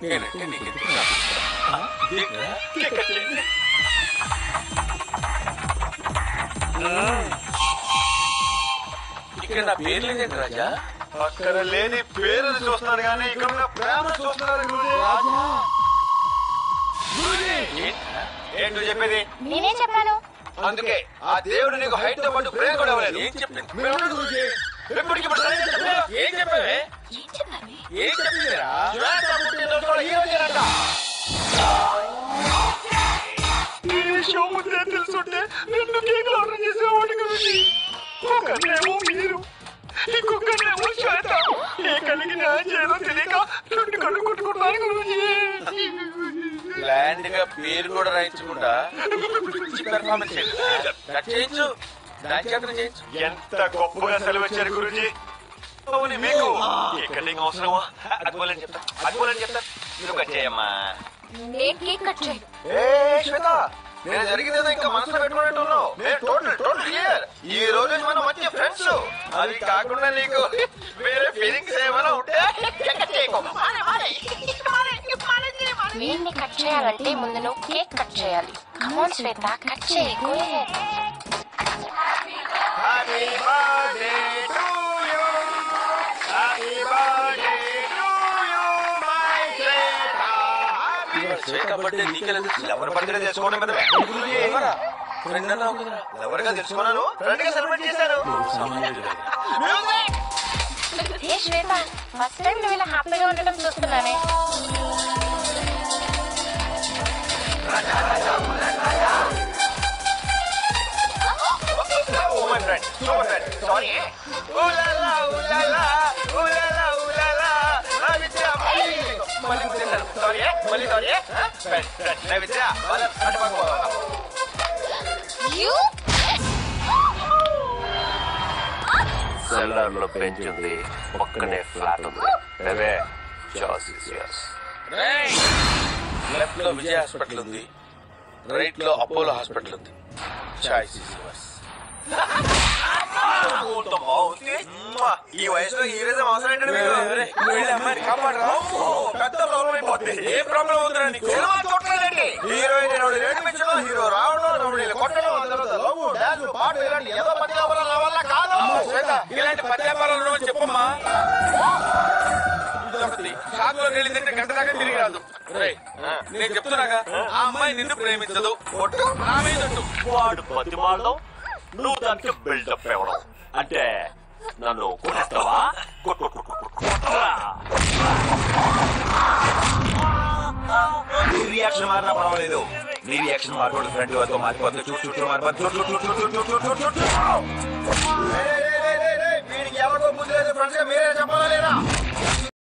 నేనంటే నీకు ఇక్కడ నా పేరు లేదేంటి రాజా? అక్కడ లేని పేరు చూస్తున్నారు కానీ ఇక్కడ ఉన్న ప్రేమ చూస్తున్నారు. ఏంటో చెప్పేది? నేనే చెప్పాను. అందుకే ఆ దేవుడు నీకు హైట్ తో పాటు ప్రేమ కూడా ఇవ్వలేదు. ఏం చెప్పింది? ఎప్పటికిప్పుడు ఏం చెప్పావే? ఏం చెప్పిందిరా? ఈ విషయం ముందే తెలుసుంటే 2 కేకులు ఆర్డర్ చేసేవాడి గురించి. ఒకనేమో మీరు, ఇంకొకనేమో శ్వేత. ఏ కలిగి న్యాయం చేయదో తెలియక 2 కళ్ళు కొట్టుకుంటున్నాను గురించి. ల్యాండ్ గా పేరు కూడా రాయించకుండా పెర్ఫార్మెన్స్ చేయించు, డాన్స్ చేయించు. ఎంత గొప్పగా సెలవిచ్చారు గురుజీ. అవును మీకు ఇక్కడ నీకు అవసరమా? అద్భుతం చెప్తా నువ్వు కట్ చేయమ్మా. నేను కేక్ కట్ చేయను. శ్వేత, నేను జరిగిందేదో ఇంకా మనసులో పెట్టుకున్నట్టున్నావు. నేను టోటల్ క్లియర్. ఈ రోజు మనం మంచి ఫ్రెండ్స్. అది కాకుండా నీకు వేరే ఫీలింగ్స్ ఏమైనా ఉంటే వీడిని కట్ చేయాలంటే ముందు నువ్వు కేక్ కట్ చేయాలి. కమాన్ శ్వేత, కట్ చేయి. Go ahead. Happy birthday to you. Happy birthday to you, my Shweta. Shweta birthday నీకెలా తెలుసు? లవర్ బర్త్డే చేసుకోవడం కదా. ఫ్రెండ్ అన్నావు కదరా? లవర్ గా తెలుసుకున్నాను, ఫ్రెండ్ గా సెలబ్రేట్ చేశాను. ఏ శ్వేత, ఫస్ట్ టైం నువ్వు ఇలా హ్యాపీగా ఉండడం చూస్తున్నానే. Oh my friend, super friend. Sorry. Ooh la la, ooh la la, ooh la la, ooh la la. Navitra, sorry. Mali sorry. Friend, Navitra, bala atapako. You? Seller లో bench ఉంది, పక్కనే flat ఉంది. బేబే choice is yours. Left లో Vijay hospital ఉంది, right లో Apollo hospital ఉంది. Choice is yours. ఈ వయసులో హీరోయిజం అవసరం ఏంటంటే మీరు? పెద్ద ప్రాబ్లం అయిపోతుంది. ఏ ప్రాబ్లం అవుతుందా నీకు? సినిమా చూడలేదండి. హీరోయిన్ రేటు పెంచడం, హీరో రావడం, కొట్టడం, లవ్, డాన్స్, పాటలు ఇలాంటి ఏదో పత్రికాపరం నా వల్ల కాదు. ఇలాంటి పద్యాపాలను చెప్పమ్మా. షాప్లోకి వెళ్ళిందంటే గంట దాకా తిరిగి రాదు. నేను చెప్తున్నాగా, ఆ అమ్మాయి నిన్ను ప్రేమించదు. కొట్టు, నా మీద ఒట్టు. వాడు బతిమాలడం, నువ్వు దానికి బిల్డప్ ఇవ్వడం. అంటే నన్ను కొట్టేస్తావా? నీ రియాక్షన్ మారినా పర్వాలేదు. నీ రియాక్షన్ మారిపోతుంది, ఫ్రెండ్ వరకు మారిపోతుంది. చుట్టూ మారిపోతుంది.